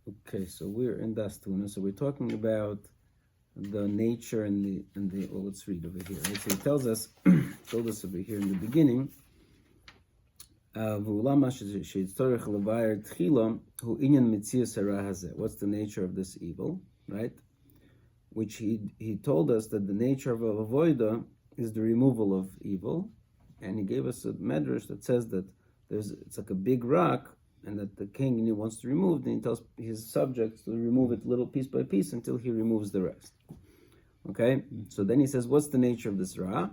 Okay, so we're in Daas Tevunos. So we're talking about the nature and the. Well, let's read over here. Right? So he tells us, told us over here in the beginning. What's the nature of this evil, right? Which he told us that the nature of avoida is the removal of evil, and he gave us a medrash that says that it's like a big rock, and that the king wants to remove it, and he tells his subjects to remove it little piece by piece until he removes the rest. Okay, so then he says, what's the nature of this ra?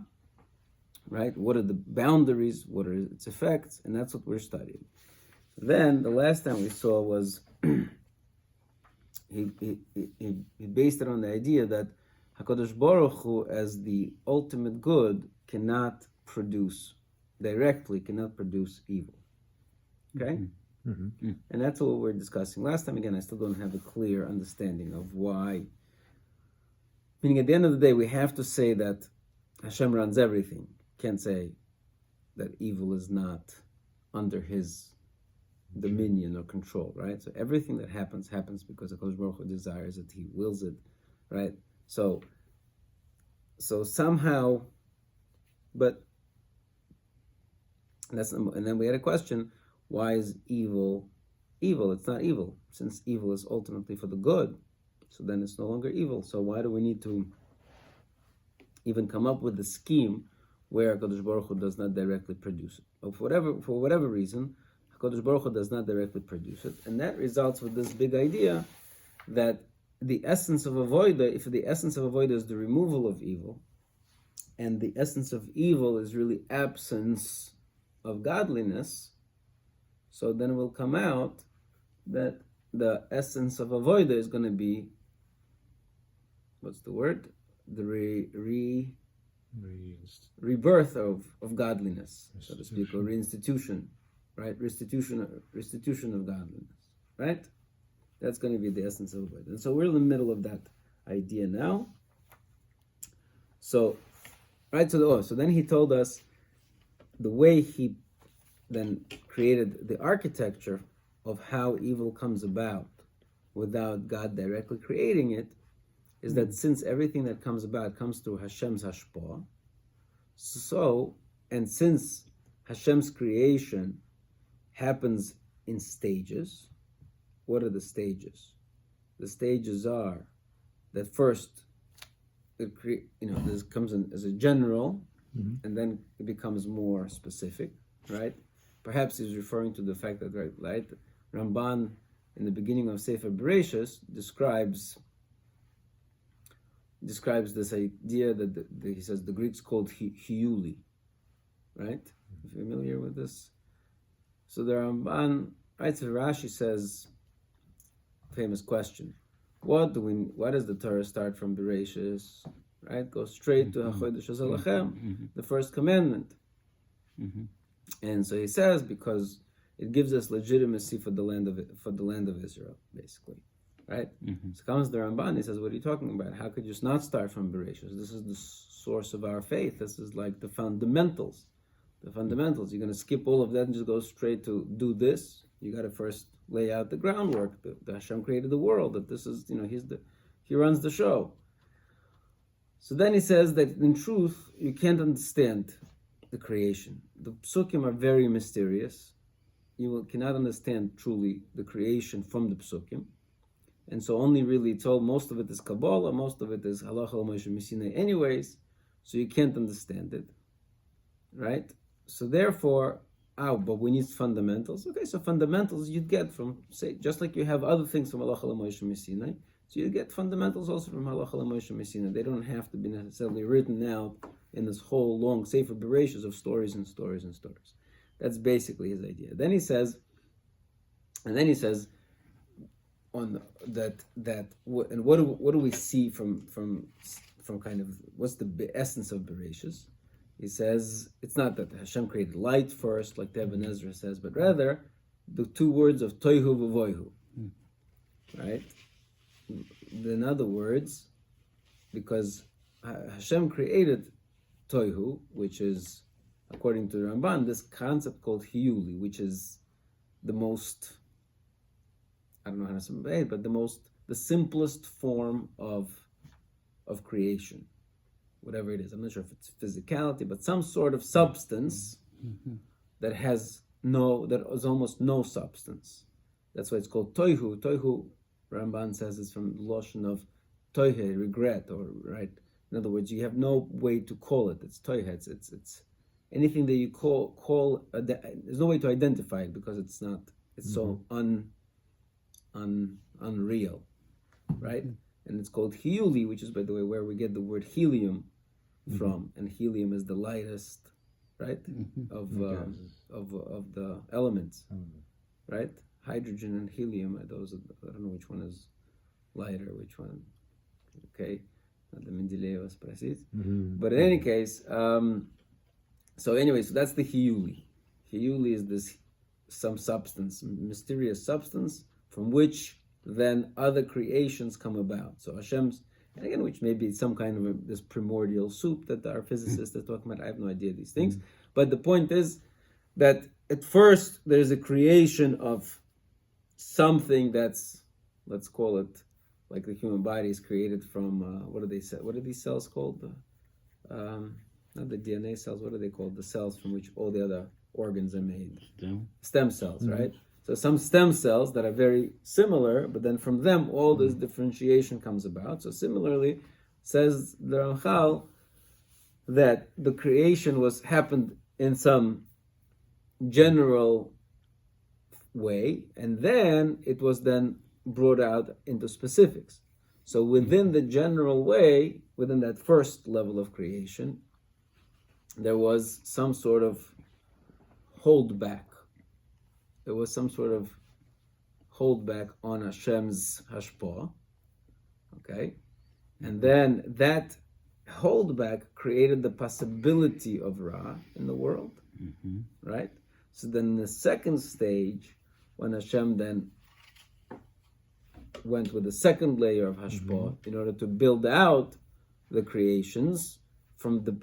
Right? What are the boundaries? What are its effects? And that's what we're studying. Then the last time we saw was he based it on the idea that HaKadosh Baruch Hu, as the ultimate good, cannot produce evil. Okay? Mm-hmm. And that's what we're discussing. Last time, again, I still don't have a clear understanding of why. Meaning, at the end of the day, we have to say that Hashem runs everything. Can't say that evil is not under his dominion or control, right? So everything that happens because HaKadosh Baruch Hu desires it, he wills it, right? So somehow, but and then we had a question, why is evil? It's not evil. Since evil is ultimately for the good, so then it's no longer evil. So why do we need to even come up with a scheme where HaKadosh Baruch Hu does not directly produce it? Or for whatever reason, HaKadosh Baruch Hu does not directly produce it. And that results with this big idea that the essence of avoida, if the essence of avoida is the removal of evil, and the essence of evil is really absence of godliness, so then it will come out that the essence of avoida is going to be, what's the word? The rebirth of godliness, so to speak, or reinstitution, right? Restitution of godliness, right? That's going to be the essence of avoida. And so we're in the middle of that idea now. So, right, so then he told us the way he then created the architecture of how evil comes about without God directly creating it, is that since everything that comes about comes through Hashem's hashpah, and since Hashem's creation happens in stages, what are the stages? The stages are that first, this comes in as a general, and then it becomes more specific, right? Perhaps he's referring to the fact that, right, Ramban in the beginning of Sefer Bereshis describes this idea that he says the Greeks called hiyuli, right? Familiar with this? So the Ramban, right? So Rashi says, famous question: Why does the Torah start from Bereshis? Right, go straight to Hachodesh Hazalachem, the first commandment. And so he says because it gives us legitimacy for the land of Israel, basically, right? So comes the Ramban, he says, what are you talking about? How could you just not start from Bereshis? This is the source of our faith. This is like the fundamentals. You're going to skip all of that and just go straight to do this. You got to first lay out the groundwork. The Hashem created the world. That this is, he runs the show. So then he says that in truth, you can't understand the creation. The psukim are very mysterious. You cannot understand truly the creation from the psukim. And so only really told, most of it is Kabbalah, most of it is Halacha Moshe Missinai anyways, so you can't understand it, right? So therefore, but we need fundamentals. Okay, so fundamentals you'd get from, say, just like you have other things from Halacha Moshe Missinai, so you get fundamentals also from Halacha Moshe Missinai. They don't have to be necessarily written out in this whole long Sefer Bereshis of stories and stories and stories. That's basically his idea. Then he says on that and what do we see from kind of what's the essence of Bereshis? He says it's not that Hashem created light first, like the Ibn Ezra says, but rather the two words of toihu v'voihu, right? In other words, because Hashem created toihu, which is, according to the Ramban, this concept called hiyuli, which is the most I don't know how to say it, but the simplest form of creation, whatever it is. I'm not sure if it's physicality, but some sort of substance that has almost no substance. That's why it's called toihu. Toihu, Ramban says, is from the lotion of toihe, regret, or right. In other words, you have no way to call it. It's toihe. It's anything that you call. There's no way to identify it because it's not. It's so unreal, right? And it's called hiuli, which is, by the way, where we get the word helium from. And helium is the lightest, right, of the elements, right? Hydrogen and helium. I don't know which one is lighter, which one. Okay, not the Mendeleev's precis. But in any case, so that's the hiuli. Hiuli is this some substance, mysterious substance, from which then other creations come about. So Hashem's, and again, which may be some kind of this primordial soup that our physicists are talking about. I have no idea these things. But the point is that at first there's a creation of something that's, let's call it, like the human body is created from, what are these cells called? Not the DNA cells, what are they called? The cells from which all the other organs are made. Stem cells, right? So some stem cells that are very similar, but then from them all this differentiation comes about. So similarly, says the Ramchal, that the creation happened in some general way, and then it was then brought out into specifics. So within the general way, within that first level of creation, there was some sort of hold back. There was some sort of hold back on Hashem's hashpah, okay? And then that hold back created the possibility of Ra in the world, right? So then the second stage, when Hashem then went with the second layer of hashpah in order to build out the creations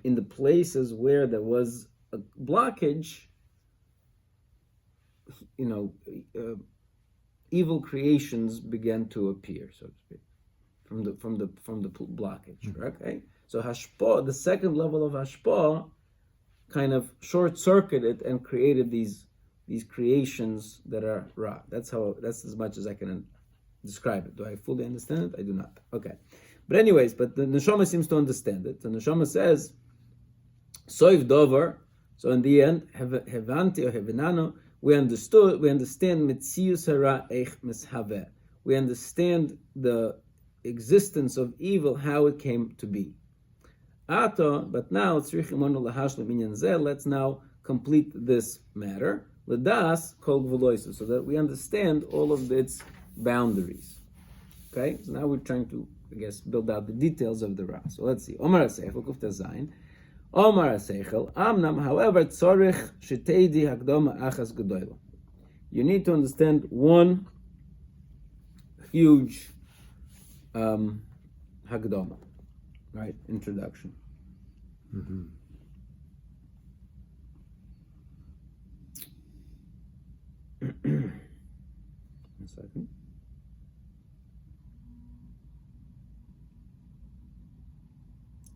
in the places where there was a blockage, evil creations began to appear, so to speak, from the blockage. Okay, so hashpah, the second level of hashpah, kind of short-circuited and created these creations that are Ra. That's as much as I can describe it. Do I fully understand it? I do not. Okay, but anyways, the neshama seems to understand it. The neshama says, "Soiv dover." So in the end, hevanti or hevinano. We understand Metzius hara eich mishaveh. We understand the existence of evil, how it came to be. But now let's now complete this matter. L'das kol gvuloisu, so that we understand all of its boundaries. Okay, so now we're trying to, I guess, build out the details of the Ra. So let's see. Omar Aseichel Kuf Tazayin. Omar Aseichel, Amnam, however, tzorich shetedi hakdoma achas gedoyla. You need to understand one huge hakdoma, right? Introduction. One second.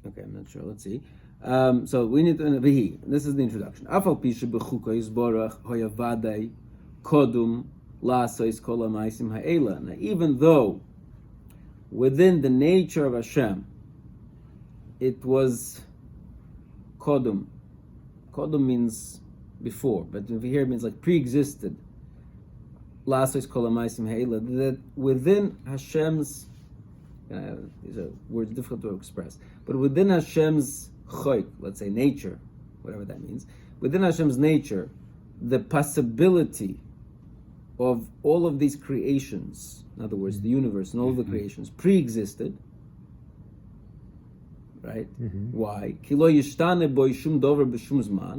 Okay, I'm not sure. Let's see. So we need to Vihi. This is the introduction. Afal pisha bechuka yisborach hoyavadai kodum lasois kol hamaisim ha'ela. Now, even though within the nature of Hashem, it was kodum. Kodum means before, but over here it means like pre-existed. Lasois kol hamaisim ha'ela. That within Hashem's, these are words difficult to express, but within Hashem's choik, let's say nature, whatever that means, within Hashem's nature, the possibility of all of these creations, in other words, the universe and all the creations, pre-existed, right? Why?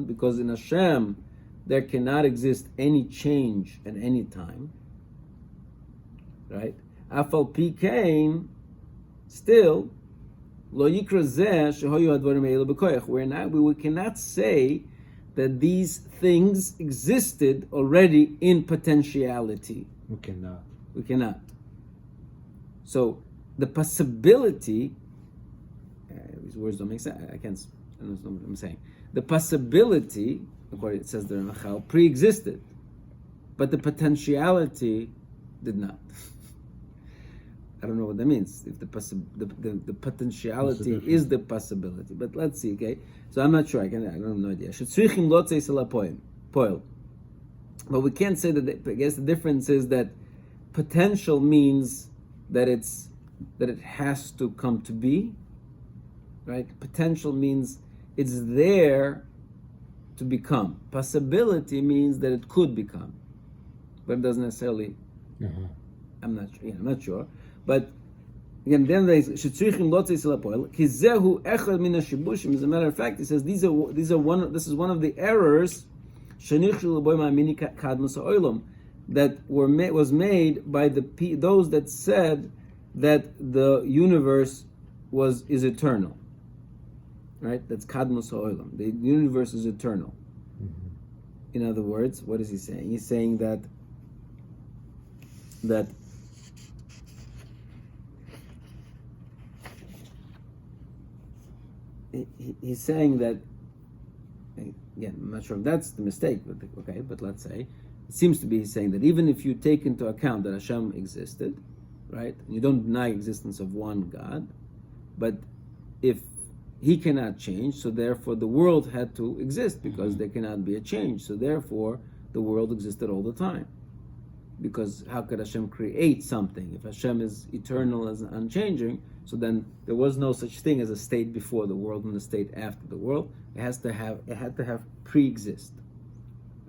Because in Hashem, there cannot exist any change at any time, right? Afal Pikain, still, we cannot say that these things existed already in potentiality. We cannot. We cannot. So the possibility, these words don't make sense. I don't know what I'm saying. The possibility, according it says the Ramachal, pre-existed, but the potentiality did not. I don't know what that means. If the potentiality is the possibility, but let's see. Okay, so I'm not sure. I don't have no idea. But we can't say that. I guess the difference is that potential means that it has to come to be, right? Potential means it's there to become. Possibility means that it could become, but it doesn't necessarily. I'm not sure. But again, then there is shetzrichim lotzei selapoel kizehu echad min hashibushim. As a matter of fact, he says this is one of the errors shenichlu boy ma'amini kadmus ha'olam that was made by those that said that the universe is eternal. Right? That's kadmus ha'olam. The universe is eternal. Mm-hmm. In other words, what is he saying? He's saying that he's saying that, again, I'm not sure if that's the mistake, but okay, but let's say, it seems to be he's saying that even if you take into account that Hashem existed, right, you don't deny existence of one God, but if he cannot change, so therefore the world had to exist because there cannot be a change, so therefore the world existed all the time. Because how could Hashem create something? If Hashem is eternal and unchanging, so then there was no such thing as a state before the world and a state after the world. It had to have pre-exist.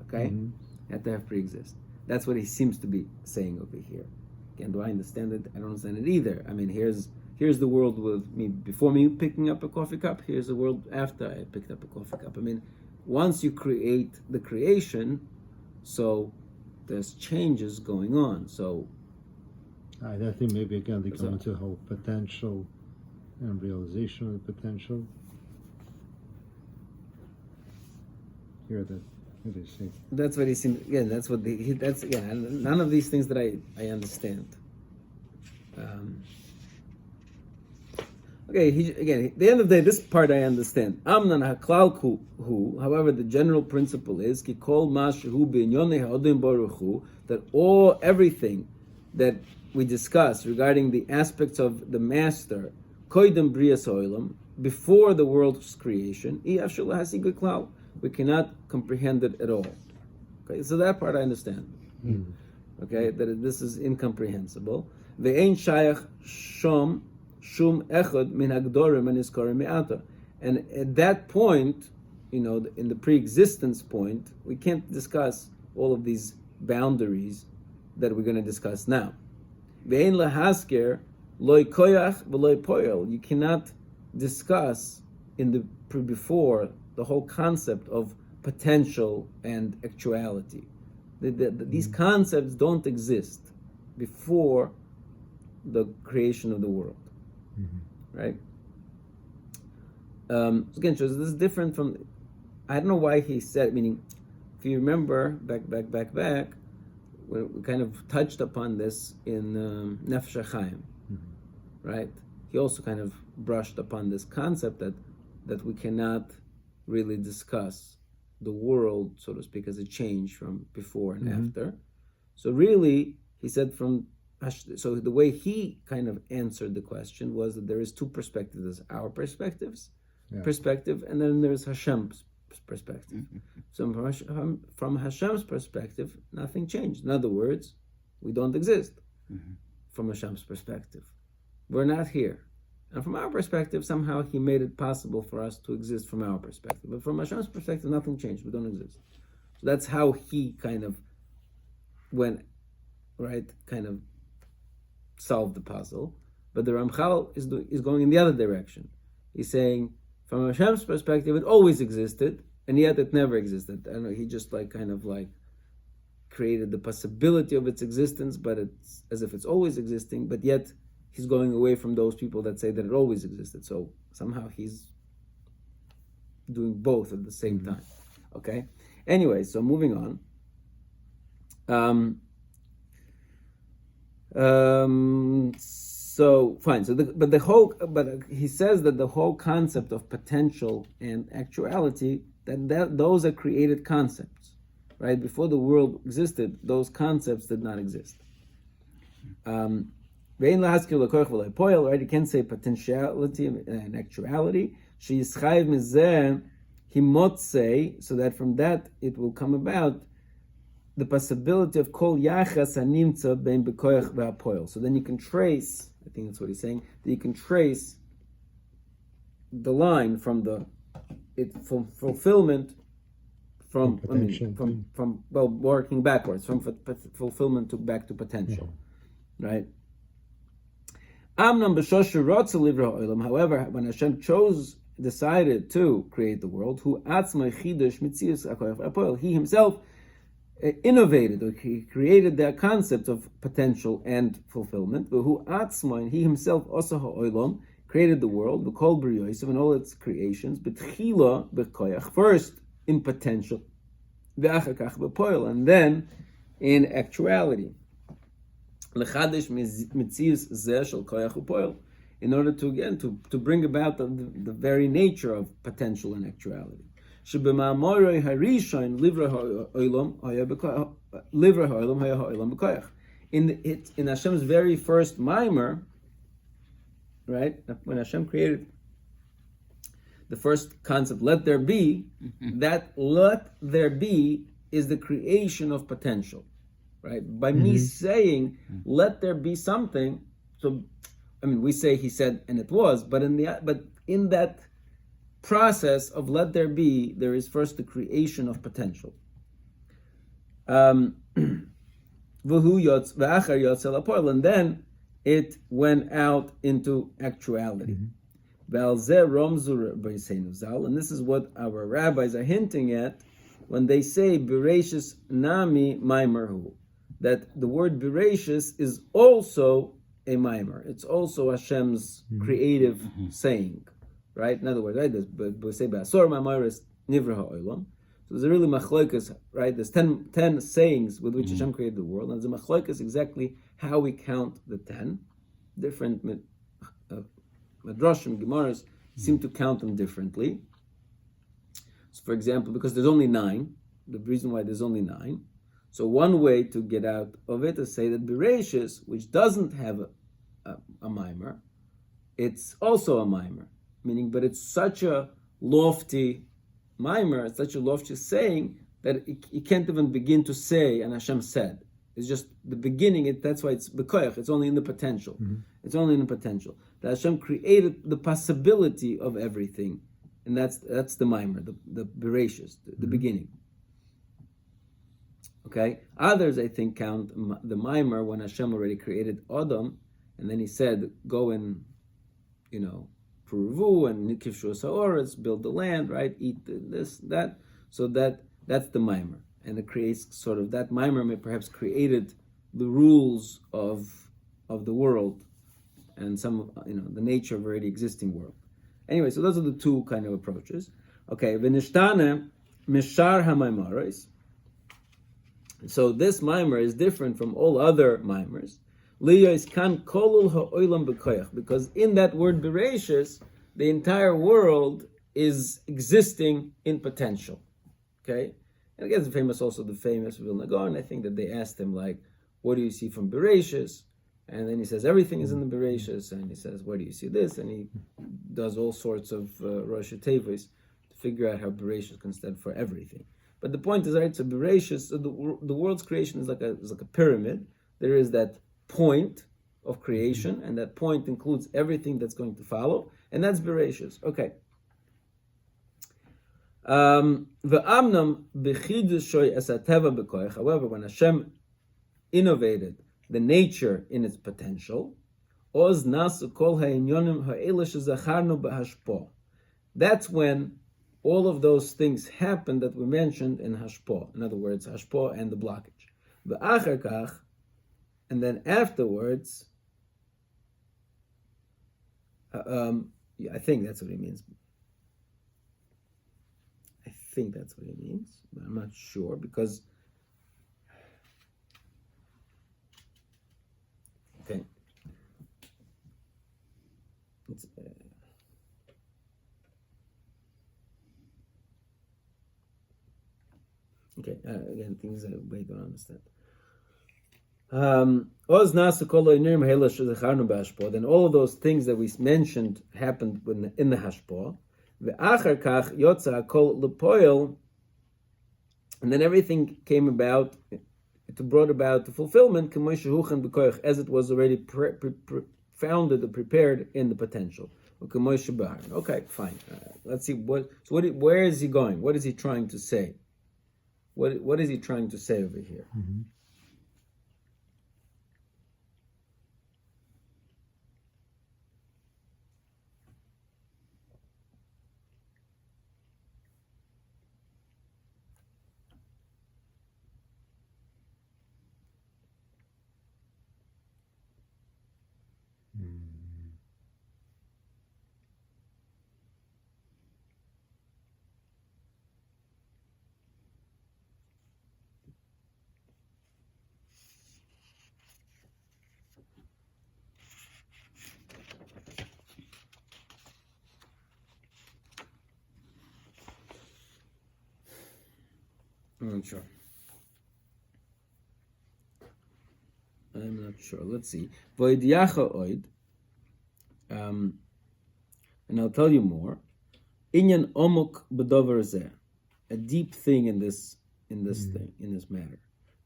Okay? Mm-hmm. It had to have pre-exist. That's what he seems to be saying over here. Again, do I understand it? I don't understand it either. I mean, here's the world with me before me picking up a coffee cup. Here's the world after I picked up a coffee cup. I mean, once you create the creation, so there's changes going on. So I think maybe again they go into the whole potential and realization of the potential. Here that what they say. That's what he seems again. That's what that's again. None of these things that I understand. Okay, at the end of the day, this part I understand. Amnan haklal hu. However, the general principle is ki kol mashu b'inyonei ha'odim baruch hu, that everything that we discuss regarding the aspects of the Master koidem brias olam, before the world's creation, we cannot comprehend it at all. Okay, so that part I understand. Okay, that this is incomprehensible. Ve'ein shayach shom echad min hagdorim and iskarim me'ata. And at that point, in the pre-existence point, we can't discuss all of these boundaries that we're going to discuss now. Ve'ein lahasker loy koyach v'loy poel. You cannot discuss before the whole concept of potential and actuality. These concepts don't exist before the creation of the world. Right? Again, so this is different from. I don't know why he said. Meaning, if you remember back, we kind of touched upon this in Nefesh HaChaim, right? He also kind of brushed upon this concept that we cannot really discuss the world, so to speak, as a change from before and after. So really, he said so the way he kind of answered the question was that there is two perspectives. There's our perspective, and then there's Hashem's perspective. So from Hashem's perspective, nothing changed. In other words, we don't exist. From Hashem's perspective, we're not here. And from our perspective, somehow he made it possible for us to exist from our perspective. But from Hashem's perspective, nothing changed. We don't exist. So that's how he kind of kind of solved the puzzle. But the Ramchal is going in the other direction. He's saying, from Hashem's perspective, it always existed, and yet it never existed. I don't know, he just created the possibility of its existence, but it's as if it's always existing, but yet he's going away from those people that say that it always existed. So somehow he's doing both at the same time. Okay? Anyway, so moving on. So fine. But he says that the whole concept of potential and actuality, that those are created concepts, right? Before the world existed, those concepts did not exist. Right? You can't say potentiality and actuality. He mot say, so that from that it will come about the possibility of kol yachas animtza ben bekoyach v'apoil. So then you can trace, I think that's what he's saying, that you can trace the line from fulfillment from working backwards, from fulfillment back to potential, right? However, when Hashem decided to create the world, he himself innovated, or he created the concept of potential and fulfillment. He himself also created the world, and all its creations, first in potential, and then in actuality. In order to, again, to bring about the very nature of potential and actuality. In Hashem's very first mimer, right? When Hashem created the first concept, let there be, that let there be is the creation of potential, right? By me saying, let there be something, so, I mean, we say he said, and it was, but in that process of let there be, there is first the creation of potential. And then it went out into actuality. And this is what our rabbis are hinting at when they say Bereshis Nami Maimerhu, that the word Bereshis is also a mimer. It's also Hashem's creative saying. Right? In other words, right? We say Ba'asor Ma'amaris Nivra Ha'olam. So there's a really machlokas, right? There's 10 sayings with which Hashem created the world. And there's a machlokas exactly how we count the 10. Different Madrashim, Gemaras seem to count them differently. So for example, because there's only 9, the reason why there's only 9. So one way to get out of it is say that Bereshis, which doesn't have a mimer, it's also a mimer. Meaning, but it's such a lofty mimer, it's such a lofty saying that you can't even begin to say, and Hashem said. It's just the beginning, that's why it's bekoyach, it's only in the potential. It's only in the potential. That Hashem created the possibility of everything, and that's the mimer, the bereshis, the beginning. Okay? Others, I think, count the mimer when Hashem already created Adam, and then he said, go and, Puruvu and Nikivshu Saoras, build the land, right? Eat this, that. So that's the mimer. And it creates sort of, that mimer may perhaps created the rules of the world and some, the nature of already existing world. Anyway, so those are the two kind of approaches. Okay, V'nishtane Mishar HaMaimaros. So this mimer is different from all other mimers. Because in that word Bereshis, the entire world is existing in potential. Okay? And again, the famous Vilna Gaon, I think that they asked him, like, what do you see from Bereshis? And then he says, everything is in the Bereshis. And he says, where do you see this? And he does all sorts of Rosh Tevunos to figure out how Bereshis can stand for everything. But the point is, right, so Bereshis, so the world's creation is like a pyramid. There is that point of creation, and that point includes everything that's going to follow, and that's Bereshis. Okay. However, when Hashem innovated the nature in its potential, that's when all of those things happened that we mentioned in Hashpo. In other words, Hashpo and the blockage. And then afterwards, I think that's what he means. I think that's what he means, but I'm not sure, because Okay. It's, okay. Again, things that we don't understand. Then all of those things that we mentioned happened in the hashpah. And then everything came about, it brought about the fulfillment, as it was already founded and prepared in the potential. Okay, fine. Let's see where is he going? What is he trying to say? What is he trying to say over here? Mm-hmm. I'm not sure. Let's see. And I'll tell you more. Inyan omuk b'dover zeh, a deep thing in this thing, in this matter.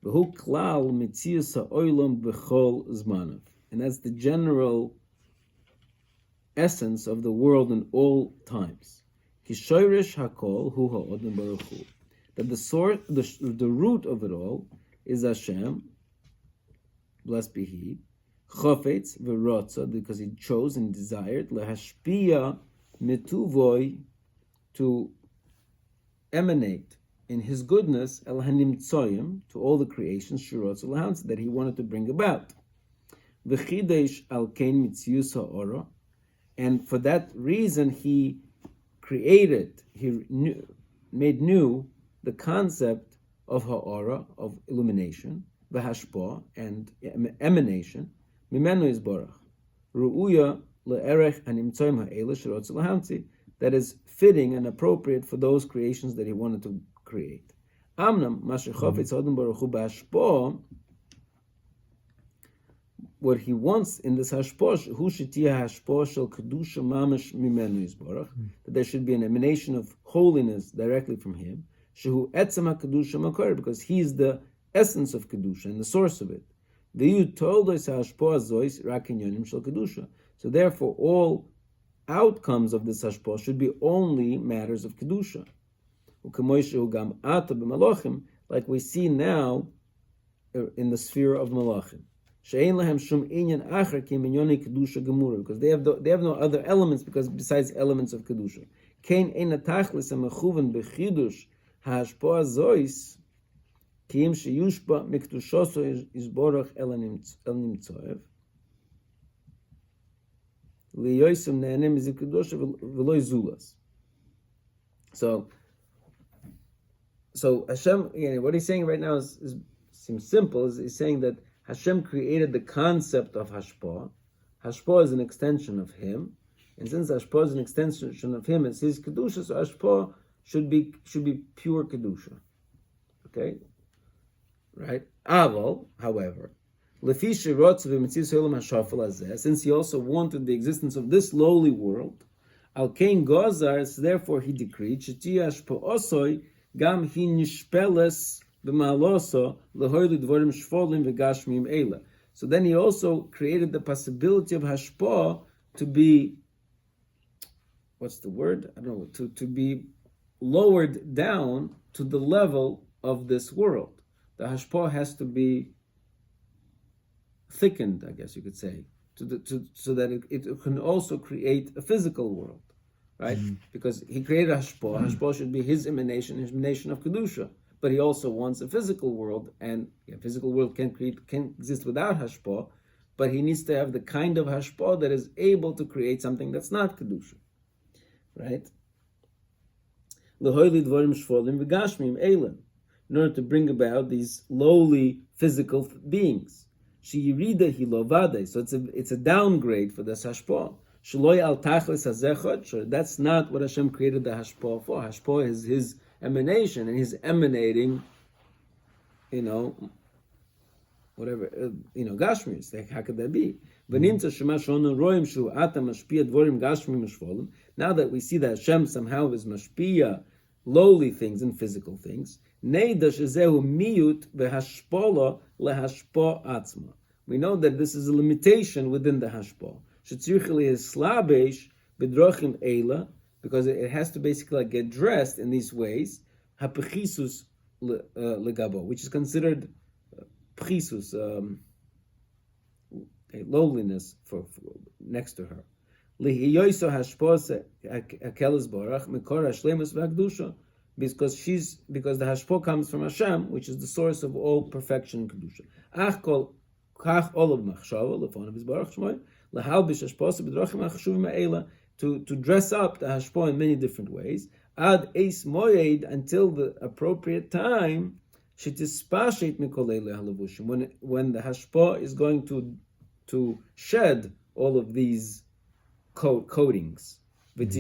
V'hu klal mitzias ha'olam b'chol zmanav, and that's the general essence of the world in all times. Kishoyrish hakol hu ha'odem baruch hu, that the source, the root of it all is Hashem, blessed be He, chofetz v'rotza, because He chose and desired lehashpia mituvoi, to emanate in His goodness el hanimtsoyim, to all the creations shirotz ulahans, that He wanted to bring about. V'chidesh al kein mitzius ha'ora, and for that reason He created, made new the concept of ha'ora, of illumination, v'hashpah, and emanation, mimenu yizborach, ru'uya le'erech hanimtsoyim ha'ela shirotz ulahantzi, that is fitting and appropriate for those creations that He wanted to create. Amnam masher chofetz ha'odem baruch hu b'hashpah, what He wants in this hashpah, hu shetiyah hashpah shel kedusha mamash mimenu yizborach, that there should be an emanation of holiness directly from Him, shehu etzem ha'kedusha makor, because He's the essence of kedusha and the source of it. V'yu toldos hashpah zois rak inyanim shel kedusha. So therefore, all outcomes of this hashpah should be only matters of kedusha. Like we see now in the sphere of malachim, because they have no other elements besides elements of kedusha. So Hashem, what He's saying right now seems simple. He's saying that Hashem created the concept of hashpah. Hashpah is an extension of Him, and since hashpah is an extension of Him, it's His kedusha. So hashpah should be pure kedusha. Okay, right? Aval, however, since He also wanted the existence of this lowly world, al kein gozar, therefore He decreed, gam hi nishpeles b'maloso lehoyli dvorim shvolim v'gashmim eila. So then He also created the possibility of hashpah to be, what's the word? I don't know, to be lowered down to the level of this world. The hashpah has to be thickened, I guess you could say, so that it can also create a physical world, right? Mm-hmm. Because He created hashpah. Hashpah should be His emanation of kedusha. But He also wants a physical world, and a physical world can exist without hashpah. But He needs to have the kind of hashpah that is able to create something that's not kedusha, right? Lehoyli dvorim shvolim v'gashmim eila, in order to bring about these lowly physical beings. Sheyirida hilovade. So it's a downgrade for this hashpah. Shaloi al tachlis hazechot. So that's not what Hashem created the hashpah for. Hashpah is His emanation, and He's emanating, whatever, gashmis. Like, how could that be? Now that we see that Hashem somehow is mashpia lowly things and physical things, we know that this is a limitation within the hashpah. Because it has to basically get dressed in these ways, which is considered pchisus, a lowliness for next to her. Because the hashpah comes from Hashem, which is the source of all perfection and kedusha. To dress up the hashpah in many different ways, ad eis moed, until the appropriate time, when the hashpah is going to shed all of these coatings, and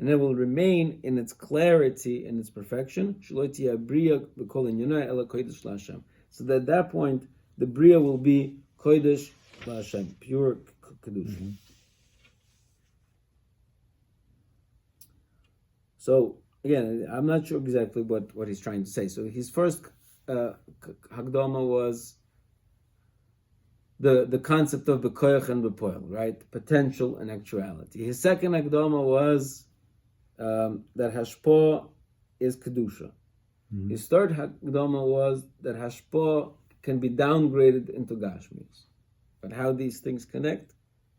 it will remain in its clarity and its perfection. So that at that point, the bria will be kodesh l'Hashem, pure kedusha. So again, I'm not sure exactly what he's trying to say. So his first Hagdama was the concept of bekoyach and bepoil, right? Potential and actuality. His second Hagdama was that hashpah is kedusha. Mm-hmm. His third Hagdama was that hashpah can be downgraded into gashmis. But how these things connect,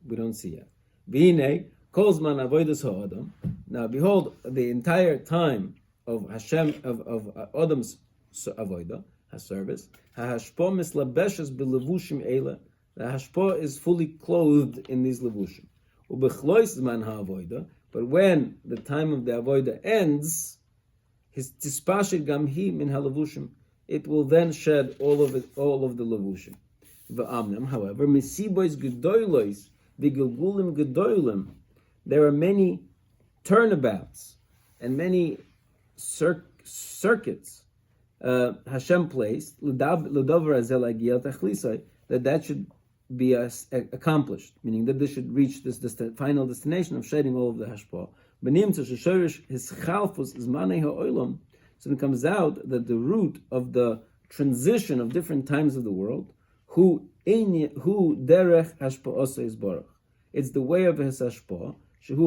we don't see yet. V'hinei kolzman avodas ha'adam. Now behold, the entire time of Hashem, of Adam's avodah, his service, hashpah mislabeshes belevushim eila. The hashpah is fully clothed in these levushim. Ubechlois zman ha'avodah. But when the time of the avodah ends, his tispashit gamhi min ha'levushim, it will then shed all of the levushim. V'amnam, however, misibois gedoylois v'gilgulim gedoylim, there are many turnabouts and many circuits Hashem placed that should be accomplished, meaning that they should reach this final destination of shedding all of the hashpah. So it comes out that the root of the transition of different times of the world, who derech hashpah is baruch. It's the way of his hashpah. When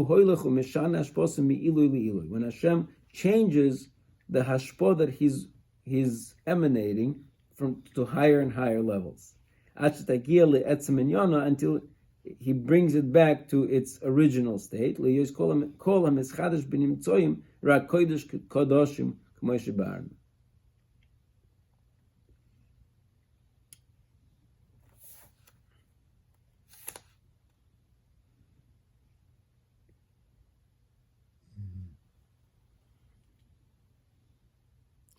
Hashem changes the hashpah that he's emanating from to higher and higher levels, until he brings it back to its original state.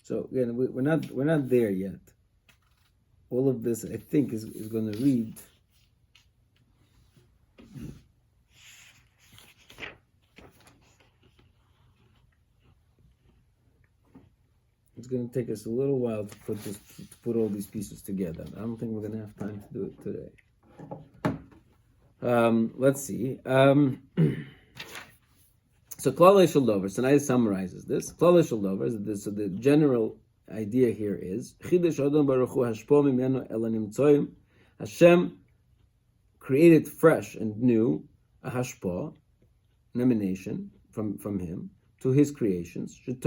So again, we're not there yet. All of this, I think, is going to read. It's going to take us a little while to put all these pieces together. I don't think we're going to have time to do it today. Let's see. So Klalei Shel Dover. So now he summarizes this. Klalei Shel Dover. So the general idea here is Hashem created fresh and new a hashpah, an emanation from Him to His creations. That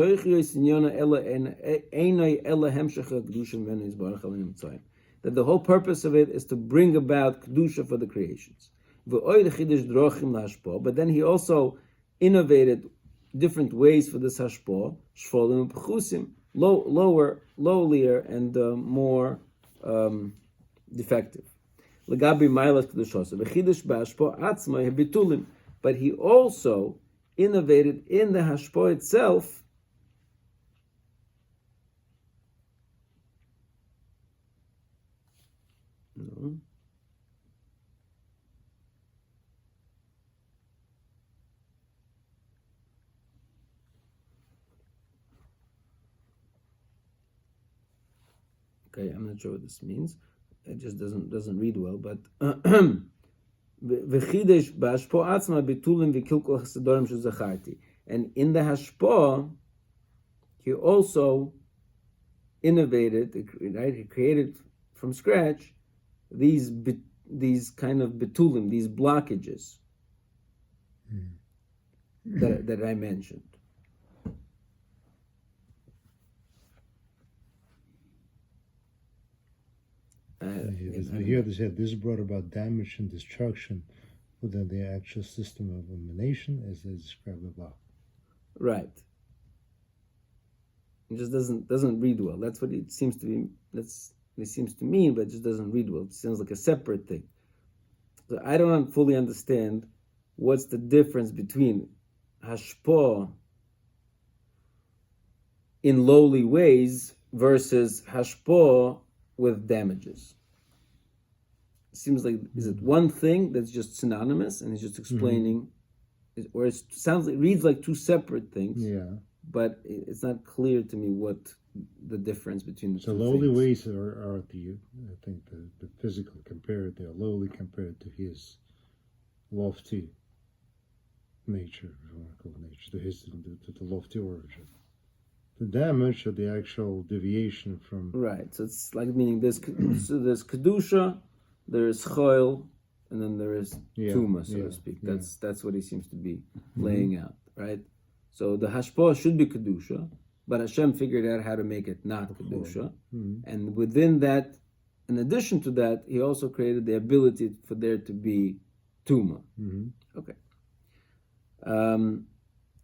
the whole purpose of it is to bring about kedusha for the creations. But then He also innovated different ways for this hashpah, shvolim pchusim, lowlier and more defective. But he also innovated in the hashpah itself Okay, I'm not sure what this means. It just doesn't read well. But v'chidesh b'hashpo atzma bitulim v'kilkol chasadorim shezacharti. And in the hashpo, he also innovated, right? He created from scratch these kind of betulim, these blockages that I mentioned. Here they said this brought about damage and destruction within the actual system of emanation, as they described above. Right. It just doesn't read well. That's what it seems to be. That's what it seems to mean, but it just doesn't read well. It sounds like a separate thing. So I don't fully understand what's the difference between hashpo in lowly ways versus hashpo with damages. It seems like, is it one thing that's just synonymous and he's just explaining, or it reads like two separate things, but it's not clear to me what the difference between the two lowly things. ways are the, I think, the physical compared, they're lowly compared to his lofty nature, if you want to call it nature, to the lofty origin. The damage or the actual deviation from... Right, so it's like meaning there's Kedusha, there's Choil, and then there is Tuma, so to speak. That's what he seems to be laying out, right? So the Hashpah should be Kedusha, but Hashem figured out how to make it not Kedusha. And within that, in addition to that, he also created the ability for there to be Tuma. Okay.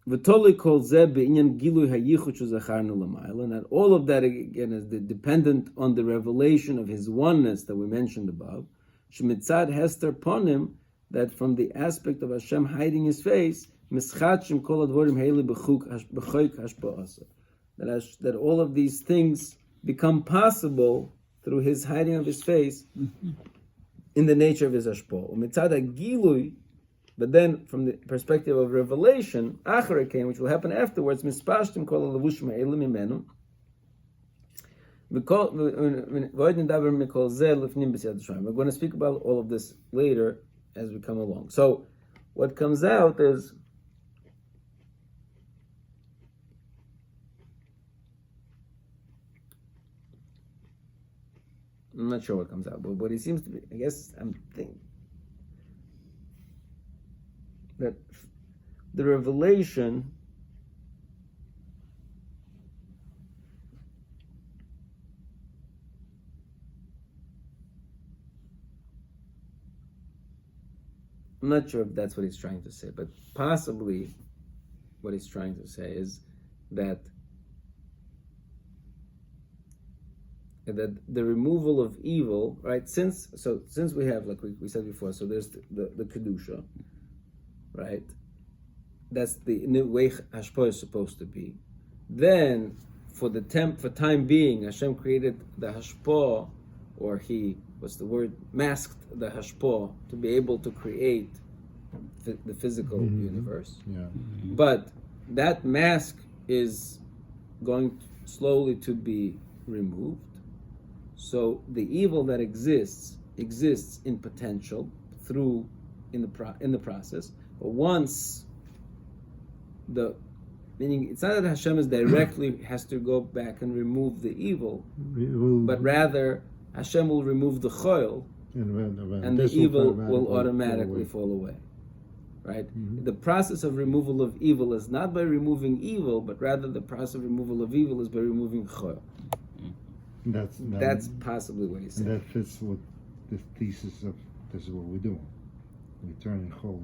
V'toli kol zeh be'inyan gilui hayichud shezacharnu l'mayla, and that all of that again is dependent on the revelation of his oneness that we mentioned above. Shemitzad hester ponim, that from the aspect of Hashem hiding His face, mischatshim kol advorim heili b'choik hashpa'asa, that all of these things become possible through His hiding of His face in the nature of His hashpah. Umitzad hagilui. But then, from the perspective of revelation, Acharakain, which will happen afterwards, mispashtim kol halavushim ha'elim imenu. We're going to speak about all of this later as we come along. So, what comes out is I'm not sure what comes out, but what he seems to be, I guess I'm thinking that the revelation I'm not sure if that's what he's trying to say, but possibly what he's trying to say is that the removal of evil, right? Since we have, like we said before, so there's the Kedusha, right? That's the way Hashpah is supposed to be. Then, for time being, Hashem created the Hashpah, or masked the Hashpah to be able to create the physical universe. Yeah. But that mask is going slowly to be removed. So the evil that exists in potential in the process. But once meaning it's not that Hashem has to go back and remove the evil, but rather Hashem will remove the choil, and the evil will automatically fall away. Right? The process of removal of evil is not by removing evil, but rather the process of removal of evil is by removing choil. That's possibly what he said. And that fits with the thesis of this is what we're doing. We're turning chol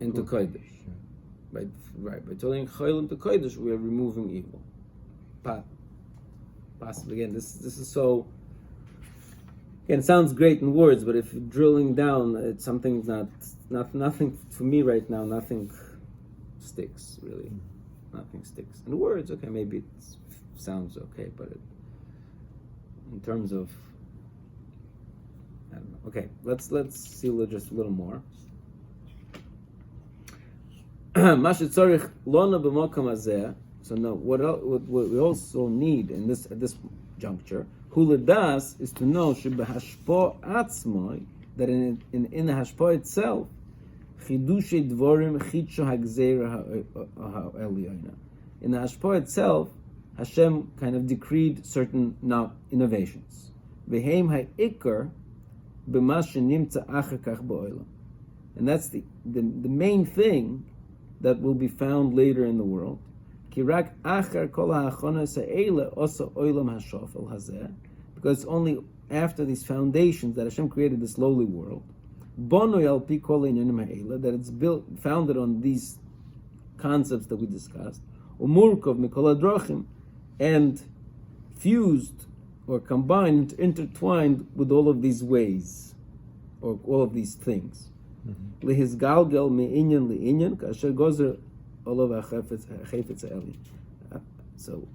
into kodesh. Yeah. Right. By turning chol into kodesh, we are removing evil. Possibly again, this is so. Again, it sounds great in words, but if you're drilling down, it's something nothing for me right now. Nothing sticks really. Nothing sticks in words. Okay, maybe it sounds okay, but in terms of, I don't know. Okay, let's see just a little more. So no, what we also need at this juncture, Huledas is to know shebehashpo atzmoi, that in the hashpo itself, chidushe dvorim chidsho hagzeira ha'elyoina. In the hashpo itself, Hashem kind of decreed certain innovations. V'heim ha'ikar b'ma shenimtza acher kach ba'olam. And that's the main thing that will be found later in the world. Kirak acher kol ha'achonos ha'ele osa olam hashofel hazeh, because it's only after these foundations that Hashem created this lowly world. Bonoi al pi kol inyanim ha'ele, that it's founded on these concepts that we discussed. Umurkov mikol hadrachim, and fused or combined, intertwined with all of these ways, or all of these things. Lehisgalgel me'inyan le'inyan kasher gozer olav ha'chefetz ha'eli. So,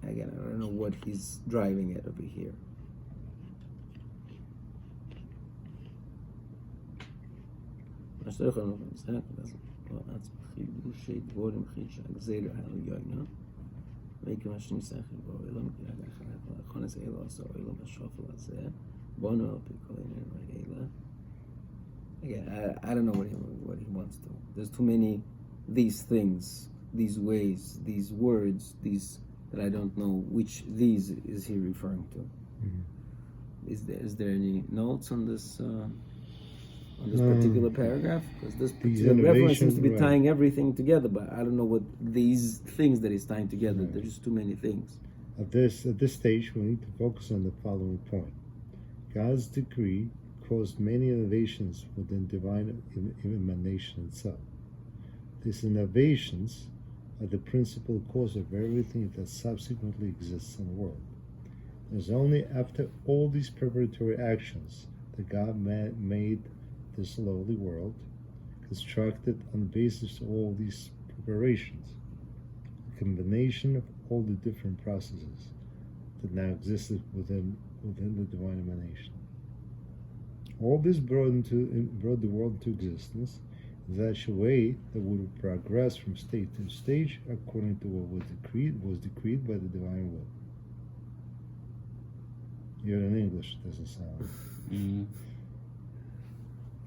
again, I don't know what he's driving at over here. Again, I don't know what he wants to. There's too many these things, these ways, these words, these that I don't know which these is he referring to. Is there any notes on this particular paragraph? Because this particular reference seems to be tying everything together, but I don't know what these things that he's tying together. Right. There's just too many things. At this stage, we need to focus on the following point: God's decree caused many innovations within divine emanation itself. These innovations are the principal cause of everything that subsequently exists in the world. It is only after all these preparatory actions that God made this lowly world, constructed on the basis of all these preparations, a combination of all the different processes that now existed within the divine emanation. All this brought the world into existence in such a way that would progress from stage to stage according to what was decreed by the divine will. You're in English, doesn't sound.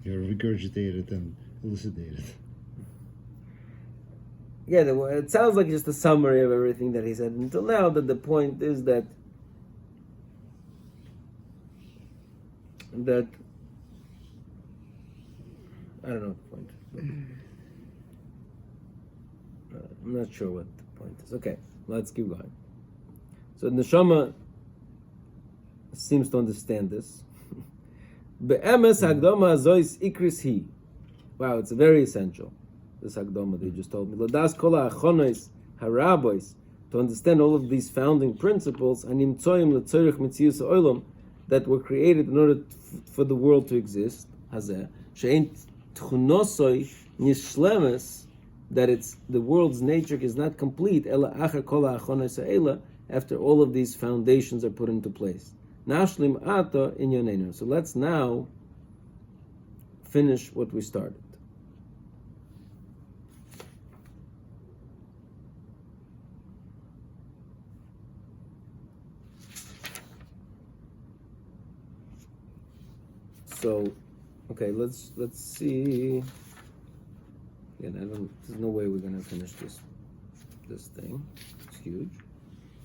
You're regurgitated and elucidated. Yeah, it sounds like just a summary of everything that he said until now, that the point is that I don't know what the point is. I'm not sure what the point is. Okay, let's keep going. So Neshama seems to understand this. Be'emes hagdoma azois ikris hi. Wow, it's very essential, this hagdoma that you just told me. Ladas kol ha'achonos harabois, to understand all of these founding principles, animtzoyim letzorich mitzius ha'olam, that were created in order for the world to exist. Hazeh she'ein tchunosoi nishlemes, that it's the world's nature is not complete. Ela acher kol ha'achonos ha'ela, after all of these foundations are put into place. Nashlim ato inyanenu. So let's now finish what we started. So, okay, let's see. Again, there's no way we're gonna finish this thing. It's huge,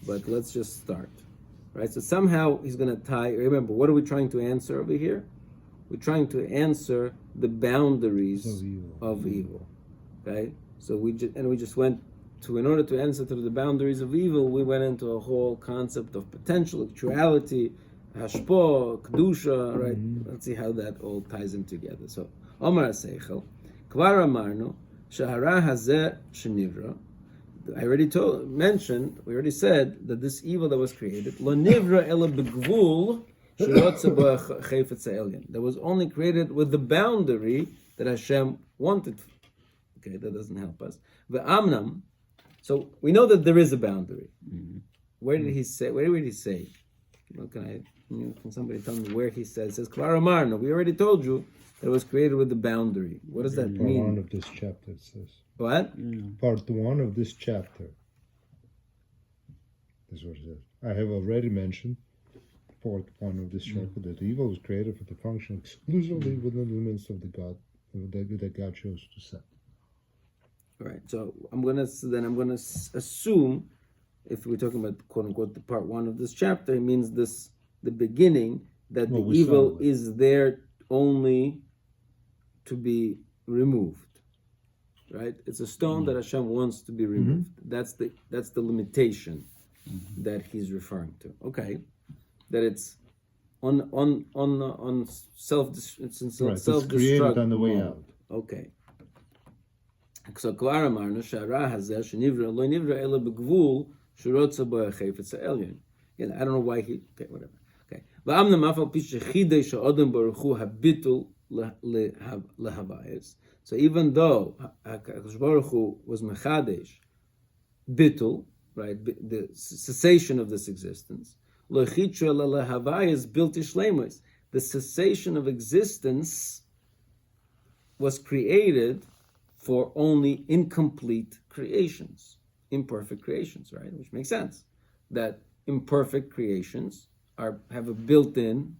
but let's just start. Right, so somehow he's going to tie. Remember, what are we trying to answer over here? We're trying to answer the boundaries of evil. Okay, so we just went to, in order to answer to the boundaries of evil, we went into a whole concept of potential, actuality, hashpo, kedusha. Right, let's see how that all ties in together. So, Omar Seichel, Kvar Amarnu, Shahara Hazeh Shenivra. I already we already said that this evil that was created, lo nivra ela begvul sheyotze bo chayfetz ha'elyon, that was only created with the boundary that Hashem wanted. Okay, that doesn't help us. Ve'amnam, so we know that there is a boundary. Where did he say? Where did he say? Can somebody tell me where he says? It says Kvar Amarnu. We already told you that it was created with the boundary. What does that mean? Part 1 of this chapter, it says. What? Part 1 of this chapter. This is what it says. I have already mentioned part one of this chapter, that the evil was created for the function exclusively within the limits of the God that God chose to set. Right. So I'm gonna assume, if we're talking about quote unquote the part one of this chapter, it means the beginning, that the evil is there only to be removed. Right? It's a stone that Hashem wants to be removed. That's the limitation that he's referring to. Okay, that it's on self-destruct. It's created on the way out. Okay. So כבר אמרנו שהרע הזה שנברא לא נברא אלא בגבול שרוצה בו החפץ העליון. I don't know why he. Okay, whatever. Okay. ואמנם אף על פי שחידש האדם ברוך הוא הביטול להווייס. So even though HaKadosh Baruch Hu was mechadesh, bitul, right, the cessation of this existence, lo chitra lehavayis bilti shleimus, the cessation of existence was created for only incomplete creations, imperfect creations, right? Which makes sense, that imperfect creations have a built-in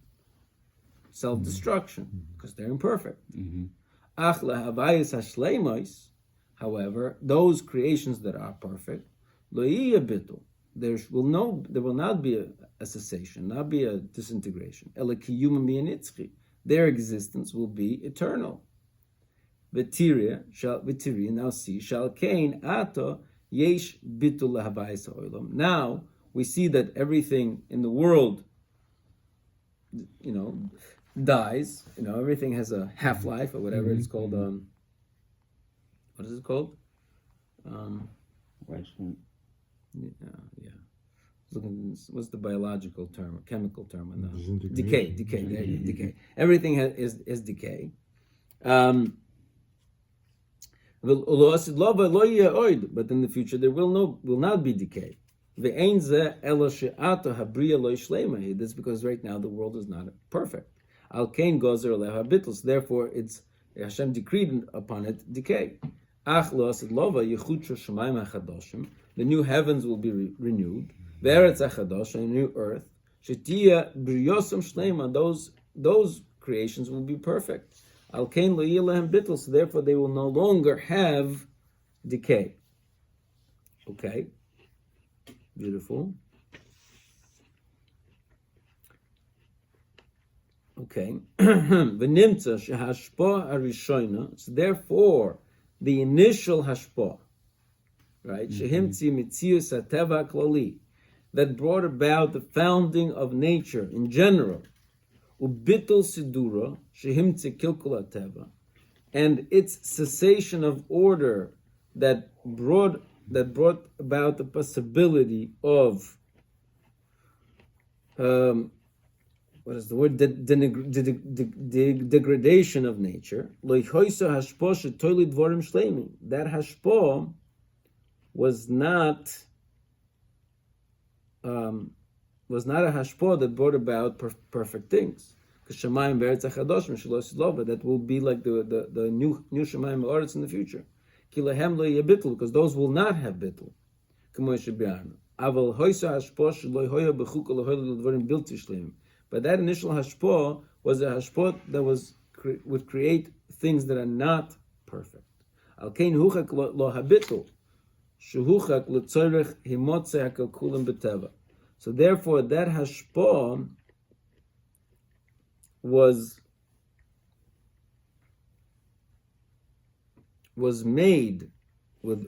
self-destruction because they're imperfect. However, those creations that are perfect, there will not be a cessation, not be a disintegration. Their existence will be eternal. Now see, now we see that everything in the world, dies. Everything has a half-life or whatever it's called. What is it called? What's the biological term, chemical term? Decay. There you go, decay. Everything is decay. But in the future there will not be decay. That's because right now the world is not perfect. Therefore, it's Hashem decreed upon it decay. The new heavens will be renewed. A new earth. Those creations will be perfect. So therefore, they will no longer have decay. Okay, beautiful. Okay. So therefore, the initial hashpah, right, that brought about the founding of nature in general, and its cessation of order that brought about the possibility of what is the word? Degradation of nature. That hashpah was not a hashpah that brought about perfect things. That will be like the new Shemayim Ha'aretz in the future. Because those will not have bittul. But that initial hashpah was a hashpah that would create things that are not perfect. So therefore, that hashpah was made with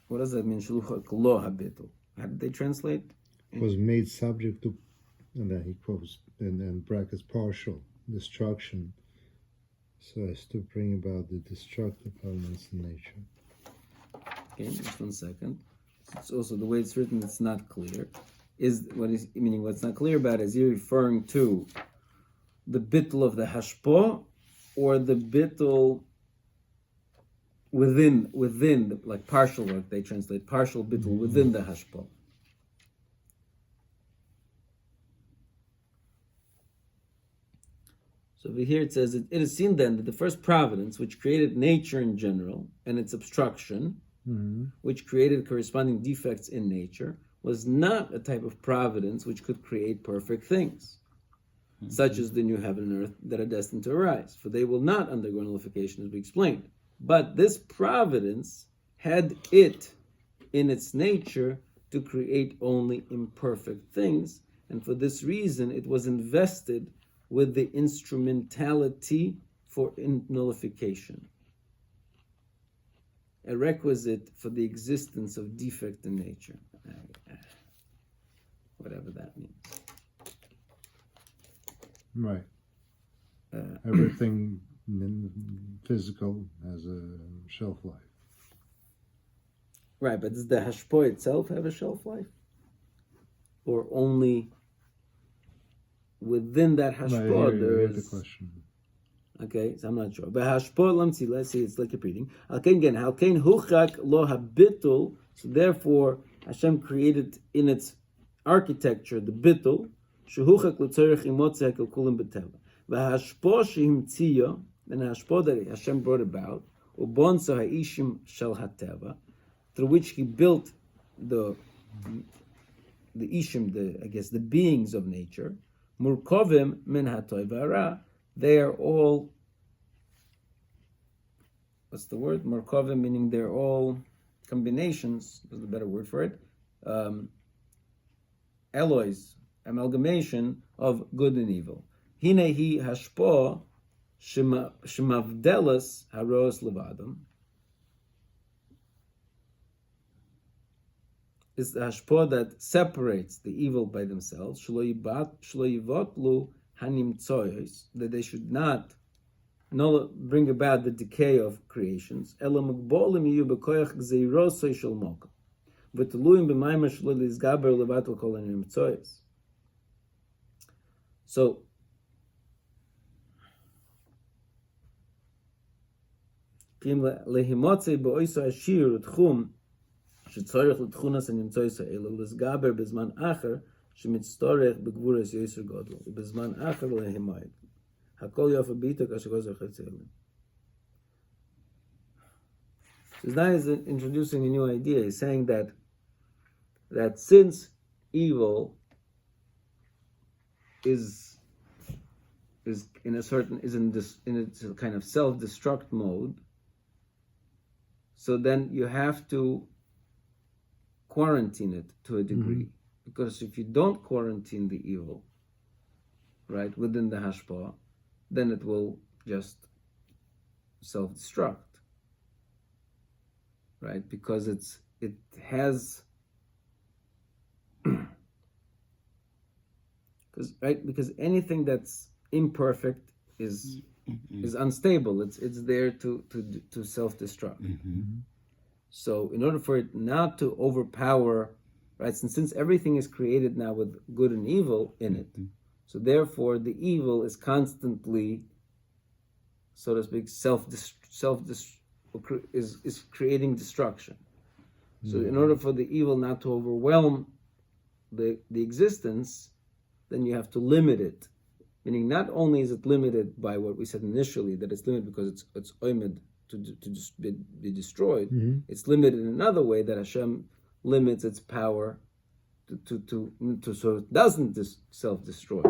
what does that mean? How did they translate? Was made subject to, and then he quotes in brackets, partial destruction, so as to bring about the destructive elements in nature. Okay, just 1 second. It's also the way it's written. It's not clear. What's not clear about it is he referring to the bittul of the hashpah or the bittul within like partial work, they translate partial bittul within the hashpah. So over here it says, it is seen then that the first providence, which created nature in general and its obstruction, which created corresponding defects in nature, was not a type of providence which could create perfect things, such as the new heaven and earth that are destined to arise, for they will not undergo nullification, as we explained. But this providence had it in its nature to create only imperfect things, and for this reason it was invested with the instrumentality for nullification, a requisite for the existence of defect in nature. Whatever that means. Right. Everything physical has a shelf life. Right, but does the hashpo itself have a shelf life? Or only within that hashpo there is... the question. Okay, so I'm not sure. But hashpo, let's see, it's like a reading. Halkein huchak lo habitul. So therefore, Hashem created in its architecture the bitul. Shehuchak l'tzorich imotzeh kulim b'teva. V'hashpo shehimtziya, and hashpo that Hashem brought about, ubonso ha'ishim shel hateva, through which He built the ishim, the beings of nature. Murkovim min hatoy v'ara. They are all, what's the word? Murkovim, meaning they're all combinations, is the better word for it. Alloys, amalgamation of good and evil. Hinehi hashpo shemavdelas haros levadam. Is the hashpo that separates the evil by themselves. Shlo yivotlu hanimtsoyos, that they should not bring about the decay of creations. Ela mugbolim yiyu bekoyach gzeirosoi shel moka. V'teluim b'mayma shlo lizgaber levatel kol hanimtsoyos. So, kim lehimotzei ba'oiso ashir utchum shetzorech l'tchunas hanimtsoyos ha'elu lizgaber b'zman acher shemitztorech b'gvuras yoser godlo b'zman acher lehimayit hakol yofa bitok ashegozer chetzelim. So now he's introducing a new idea. He's saying that since evil is in its kind of self-destruct mode, so then you have to quarantine it to a degree. Because if you don't quarantine the evil, right, within the hashpah, then it will just self-destruct, right? Because it has, because anything that's imperfect is unstable. It's there to self-destruct. So in order for it not to overpower, right, since everything is created now with good and evil in it, so therefore the evil is constantly, so to speak, is creating destruction. So in order for the evil not to overwhelm the existence, then you have to limit it. Meaning not only is it limited by what we said initially, that it's limited because it's oimed to just be destroyed, it's limited in another way, that Hashem limits its power to so it doesn't self-destroy.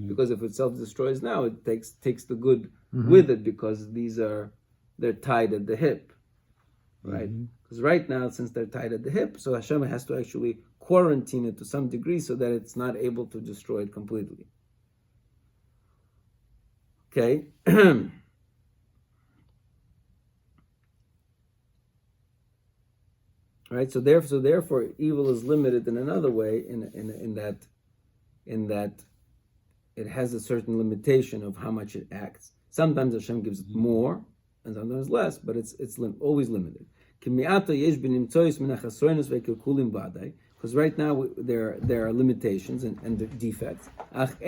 Because if it self-destroys now, it takes the good with it, because they're tied at the hip, right? Because right now, since they're tied at the hip, so Hashem has to actually quarantine it to some degree so that it's not able to destroy it completely. Okay. Right, so therefore, evil is limited in another way, in that it has a certain limitation of how much it acts. Sometimes Hashem gives it more, and sometimes less, but it's always limited. Because right now there are limitations and defects. But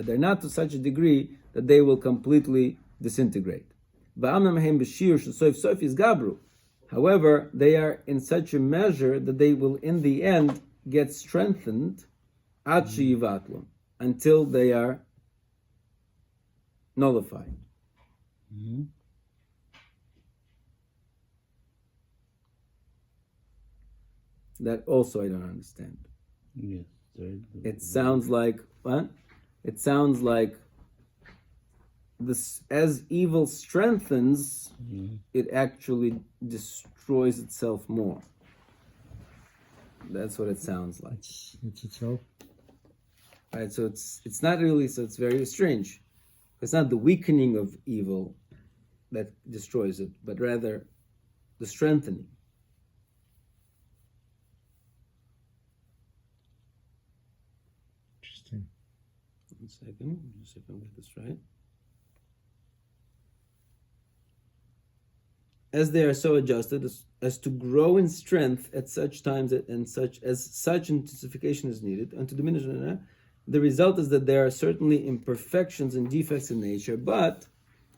they're not to such a degree that they will completely disintegrate. However, they are in such a measure that they will in the end get strengthened until until they are nullified. Mm-hmm. That also I don't understand. Yes. It sounds like what? It sounds like this, as evil strengthens, it actually destroys itself more. That's what it sounds like. It's itself. Right, so it's not really, so it's very strange. It's not the weakening of evil that destroys it, but rather the strengthening. Interesting. 1 second, just see if I get this right. As they are so adjusted as to grow in strength at such times and such intensification is needed, and to diminish, the result is that there are certainly imperfections and defects in nature, but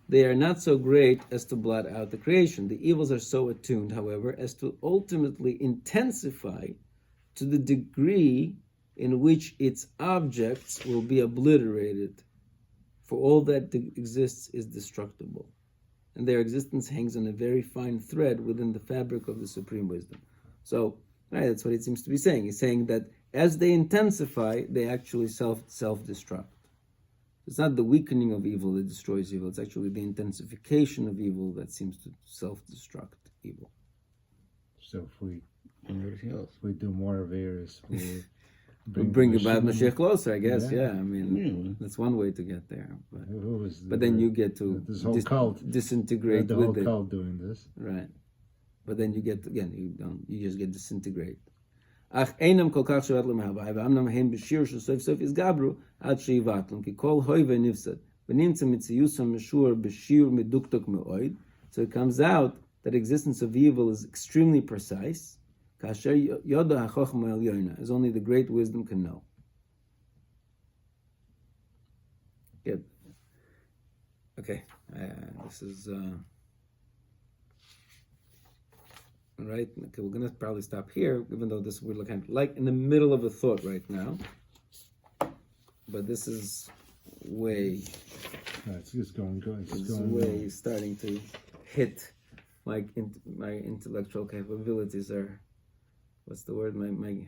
they are not so great as to blot out the creation. The evils are so attuned, however, as to ultimately intensify to the degree in which its objects will be obliterated, for all that exists is destructible, and their existence hangs on a very fine thread within the fabric of the supreme wisdom. So, right, that's what it seems to be saying. He's saying that as they intensify, they actually self-destruct. It's not the weakening of evil that destroys evil, it's actually the intensification of evil that seems to self-destruct evil. So if we everything else. we do more of Eris, we Bring about Mashiach closer, I guess. Yeah. I mean, that's one way to get there. But then you get to this whole cult disintegrate the with whole it. cult doing this. Right. But then you get, again, you just get disintegrate. Ach einam kol kach shavat lemahaba, v'amnam hem b'shir sh'sof sof izgabru ad she'ivatlum, ki kol hoy ve'nifsad, v'nimtza mitziyusam meshur b'shir meduktok me'oid. So it comes out that existence of evil is extremely precise, kasher yoda ha'chochma el yoina, as only the great wisdom can know. Good. Okay, this is... Right. Okay, we're gonna probably stop here, even though this we're looking like in the middle of a thought right now. But this is way. It's just going good. It's way starting to hit my intellectual capabilities are. What's the word? My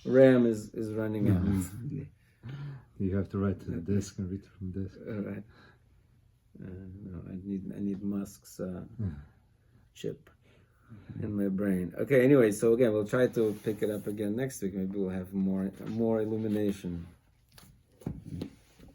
RAM is running out. You have to write to the disk and read from disk. Right. No, I need Musk's chip in my brain. Okay, anyway, so again, we'll try to pick it up again next week. Maybe we'll have more illumination.